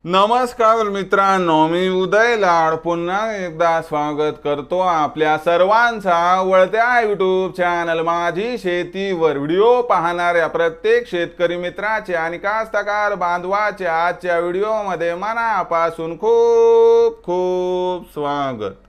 नमस्कार मित्रांनो, मी उदय लाड पुन्हा एकदा स्वागत करतो आपल्या सर्वांचा वळत्या यूट्यूब चॅनल माझी शेतीवर व्हिडिओ पाहणाऱ्या प्रत्येक शेतकरी मित्राचे आणि कास्तकार बांधवाचे आजच्या व्हिडिओमध्ये मनापासून खूप खूप स्वागत।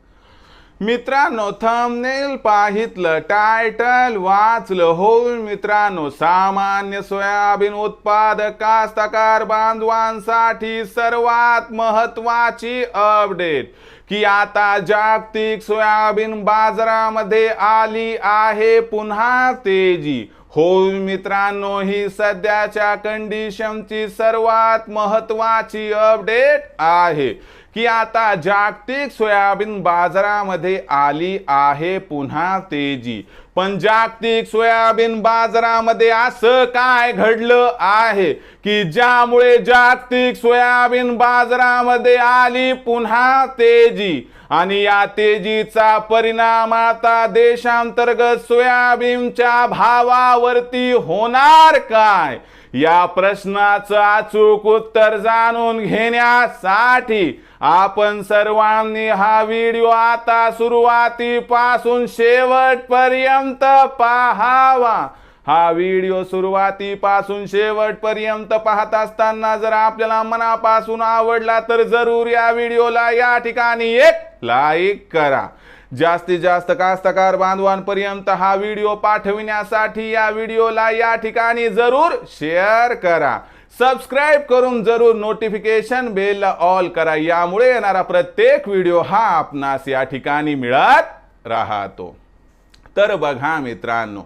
मित्रांनो, थंबनेल पाहितलं, टायटल वाचलं होईल मित्रांनो, सामान्य सोयाबीन उत्पादक कास्तकार बांधवांसाठी सर्वात महत्त्वाची अपडेट की आता जागतिक सोयाबीन बाजारामध्ये आली आहे पुन्हा तेजी। होय मित्रांनो, ही सध्याच्या कंडिशनची सर्वात महत्त्वाची अपडेट आहे की आता जागतिक सोयाबीन बाजारामध्ये आली आहे पुन्हा तेजी। पण जागतिक सोयाबीन बाजारामध्ये असं काय घडलं आहे की ज्यामुळे जागतिक सोयाबीन बाजारामध्ये आली पुन्हा तेजी आणि या तेजीचा परिणाम आता देशांतर्गत सोयाबीनच्या भावावरती होणार काय? या प्रश्नाचं अचूक उत्तर जाणून घेण्यासाठी आपण सर्वांनी हा व्हिडिओ आता सुरुवातीपासून शेवटपर्यंत पाहावा। हा व्हिडिओ सुरुवातीपासून शेवटपर्यंत पाहत असताना जर आपल्याला मनापासून आवडला तर जरूर या व्हिडिओला या ठिकाणी एक लाईक करा। जास्तीत जास्त कास्तकार बांधवांपर्यंत हा व्हिडिओ पाठविण्यासाठी या व्हिडिओला या ठिकाणी जरूर शेअर करा। सबस्क्राइब करून जरूर नोटिफिकेशन बेल ऑल करा, यामुळे येणारा प्रत्येक व्हिडिओ हा आपणास या ठिकाणी मिळत राहतो। तर बघा मित्रांनो,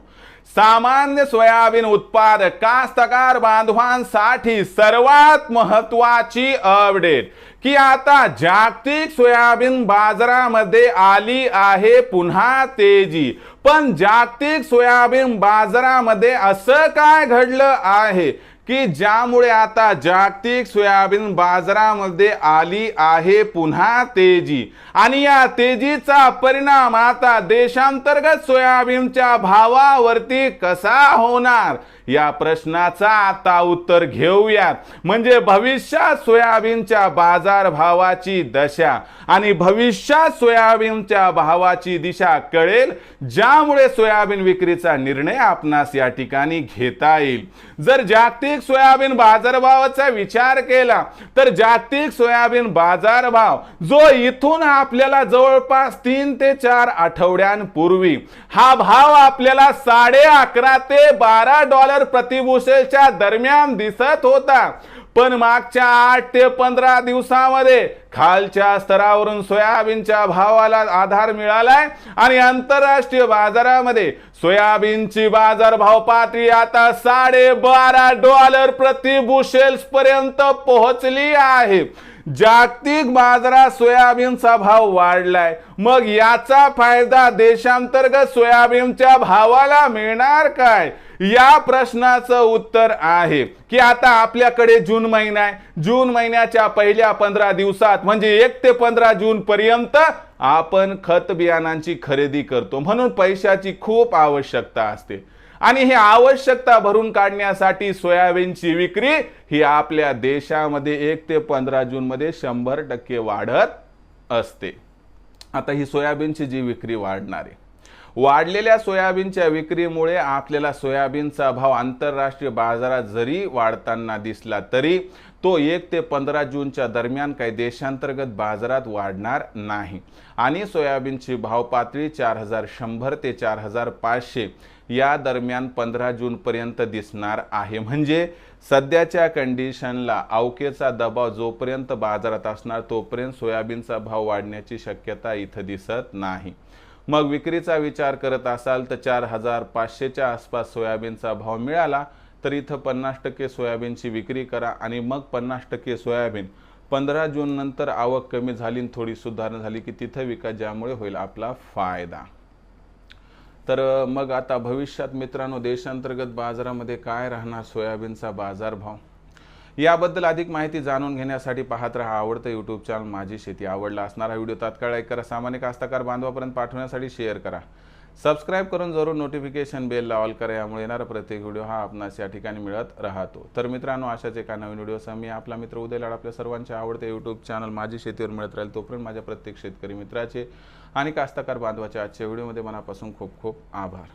सामान्य सोयाबीन उत्पादक कास्तकार बांधवांसाठी सर्वात महत्त्वाची अपडेट की आता जागतिक सोयाबीन बाजारामध्ये आली आहे पुन्हा तेजी। पण जागतिक सोयाबीन बाजारामध्ये असं काय घडलं आहे की ज्यामुळे आता जागतिक सोयाबीन बाजारामध्ये आली आहे पुन्हा तेजी आणि या तेजीचा परिणाम आता देशांतर्गत सोयाबीनच्या भावावरती कसा होणार? या प्रश्नाचा आता उत्तर घेऊयात। म्हणजे भविष्यात सोयाबीनच्या बाजार भावाची दशा आणि भविष्यात सोयाबीनच्या भावाची दिशा कळेल, ज्यामुळे सोयाबीन विक्रीचा निर्णय आपणास या ठिकाणी घेता येईल। जर जागतिक सोयाबीन बाजारभावाचा विचार केला तर जागतिक सोयाबीन बाजारभाव जो इथून आपल्याला जवळपास 3 ते 4 आठवड्यांपूर्वी हा भाव आपल्याला $11.5 ते $12 प्रतिबुशेलच्या दरम्यान दिसत होता। पण मागच्या 8 ते 15 दिवसांमध्ये खालच्या स्तरावरून सोयाबीनच्या भावाला आधार मिळालाय आणि आंतरराष्ट्रीय बाजारामध्ये सोयाबीनची बाजारभाव पातळी आता $12.5 प्रति बुशेल्स पर्यंत पोहोचली आहे। जागतिक बाजारात सोयाबीनचा भाव वाढलाय, मग याचा फायदा देशांतर्गत सोयाबीनच्या भावाला मिळणार काय? या प्रश्नाचं उत्तर आहे की आता आपल्याकडे जून महिना आहे। जून महिन्याच्या पहिल्या 15 दिवसात म्हणजे 1 ते 15 जून पर्यंत आपण खत बियाणांची खरेदी करतो, म्हणून पैशाची खूप आवश्यकता असते आणि ही आवश्यकता भरून काढण्यासाठी सोयाबीनची विक्री ही आपल्या देशामध्ये 1 ते 15 जून मध्ये 100% वाढत असते। आता ही सोयाबीनची जी विक्री वाढणार आहे, वाढलेल्या सोयाबीनच्या विक्रीमुळे आपल्याला सोयाबीनचा भाव आंतरराष्ट्रीय बाजारात जरी वाढताना दिसला तरी तो 1 ते 15 जूनच्या दरम्यान काही देशांतर्गत बाजारात वाढणार नाही आणि सोयाबीनची भाव पातळी 4100 ते 4500 या दरम्यान 15 जून पर्यंत दिसणार आहे। म्हणजे सध्याच्या कंडिशनला अवकेचा दबाव जोपर्यंत बाजारात असणार तोपर्यंत सोयाबीनचा भाव वाढण्याची शक्यता इथं दिसत नाही। मग विक्रीचा विचार करत असाल तर 4500च्या आसपास सोयाबीनचा भाव मिळाला तर इथं 50% सोयाबीनची विक्री करा आणि मग 50% सोयाबीन 15 जून नंतर आवक कमी झाली, थोडी सुधारणा झाली की तिथं विका, ज्यामुळे होईल आपला फायदा। तर मग आता भविष्यात मित्रांनो देशांतर्गत बाजारामध्ये काय राहणार सोयाबीनचा बाजारभाव, याबद्दल अधिक माहिती जाणून घेण्यासाठी पाहत रहा आवडतं यूट्यूब चॅनल माझी शेती। आवडला असणारा व्हिडिओ तात्काळ लाईक करा, सामान्य कास्तकार बांधवापर्यंत पाठवण्यासाठी शेअर करा। सबस्क्राईब करून जरूर नोटिफिकेशन बेलला ऑल करा, यामुळे येणारा प्रत्येक व्हिडिओ हा आपणास या ठिकाणी मिळत राहतो। तर मित्रांनो, अशाच एका नवीन व्हिडिओसह मी आपला मित्र उदय लाड आपल्या सर्वांचे आवडते यूट्यूब चॅनल माझी शेतीवर मिळत राहील। तोपर्यंत माझ्या प्रत्येक शेतकरी मित्राचे आणि कास्तकार बांधवाचे आजच्या व्हिडिओमध्ये मनापासून खूप खूप आभार।